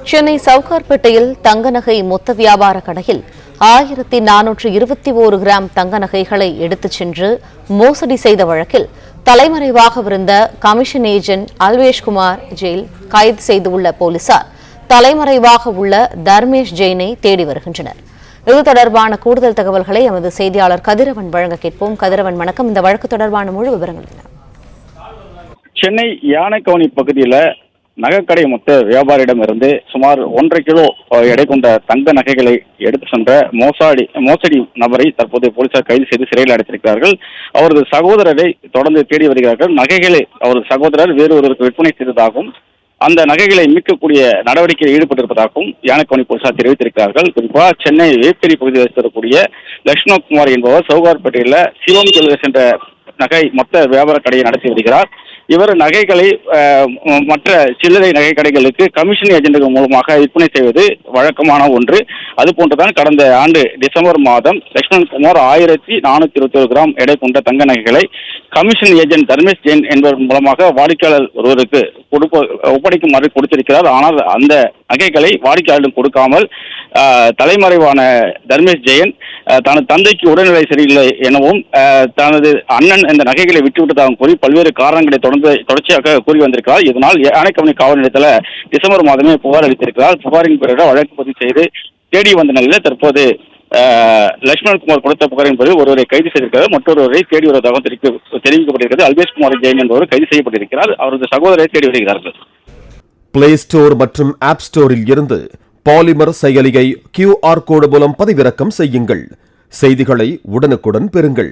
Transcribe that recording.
சென்னை சவுகார்பேட்டையில் தங்க நகை மொத்த வியாபார கடையில் 1421 கிராம் தங்க நகைகளை எடுத்துச் சென்று மோசடி செய்த வழக்கில் தலைமறைவாக இருந்த கமிஷன் ஏஜென்ட் அல்வேஷ்குமார் ஜெயில் கைது செய்துள்ள போலீசார் தலைமறைவாக உள்ள தர்மேஷ் ஜெயினை தேடி வருகின்றனர். இது தொடர்பான கூடுதல் தகவல்களை எமது செய்தியாளர் கதிரவன் வழங்க கேட்போம். கதிரவன், வணக்கம். இந்த வழக்கு தொடர்பான முழு விவரங்கள் என்ன? சென்னை யானைக்கவுனி பகுதியில் நகைக்கடை மொத்த வியாபாரியிடமிருந்து சுமார் 1.5 கிலோ எடை கொண்ட தங்க நகைகளை எடுத்து சென்ற மோசடி நபரை தற்போது போலீசார் கைது செய்து சிறையில் அடைத்திருக்கிறார்கள். அவரது சகோதரரை தொடர்ந்து தேடி வருகிறார்கள். நகைகளை அவரது சகோதரர் வேறு ஒருவருக்கு விற்பனை செய்ததாகவும் அந்த நகைகளை மீட்கக்கூடிய நடவடிக்கையில் ஈடுபட்டிருப்பதாகவும் யானைக்கவுனி போலீசார் தெரிவித்திருக்கிறார்கள். குறிப்பாக சென்னை வேப்பேரி பகுதியில் இருக்கக்கூடிய லட்சுமணகுமார் என்பவர் சவுகார்பேட்டையில் சிவம் ஜுவல்லர்ஸ் என்ற நகை மொத்த வியாபார கடையை நடத்தி வருகிறார். இவர் நகைகளை மற்ற சில்லறை நகை கடைகளுக்கு கமிஷன் ஏஜென்ட்கள் மூலமாக விற்பனை செய்வது வழக்கமான ஒன்று. அதுபோன்றுதான் கடந்த ஆண்டு டிசம்பர் மாதம் லட்சுமணகுமார் 1421 கிராம் எடை கொண்ட தங்க நகைகளை கமிஷன் ஏஜென்ட் தர்மேஷ் ஜெயின் என்பவர் மூலமாக வாடிக்கையாளர் ஒருவருக்கு ஒப்படைக்குமாறு கொடுத்திருக்கிறார். ஆனால் அந்த நகைகளை வாடிக்கையாளரிடம் கொடுக்காமல் தலைமறைவான தர்மேஷ் ஜெயின் தனது தந்தைக்கு உடல்நிலை சரியில்லை எனவும் தனது அண்ணன் இந்த நகைகளை விட்டுவிட்டதாகவும் கூறி பல்வேறு காரணங்களை தொடர்ச்சியாக கூறி வந்திருக்கிறார். இதனால் யானைக்கவுனி காவல் நிலையத்தில் டிசம்பர் மாதமே புகார் அளித்திருக்கிறார். புகாரின் பேரில் வழக்கு பதிவு செய்து தேடி வந்த நிலையில் தற்போது லட்சுமணகுமார் கொடுத்த புகாரின் பேரில் ஒருவரை கைது செய்திருக்கிறார். மற்றொருவரை தேடி வருவதாக தெரிவிக்கப்பட்டிருக்கிறது. அல்வேஷ்குமார் ஜெயின் என்பவர் கைது செய்யப்பட்டிருக்கிறார். அவரது சகோதரரை தேடி வருகிறார்கள். பிளே ஸ்டோர் மற்றும் ஆப் ஸ்டோரில் இருந்து பாலிமர் செயலியை QR கோடு மூலம் பதிவிறக்கம் செய்யுங்கள். செய்திகளை உடனுக்குடன் பெறுங்கள்.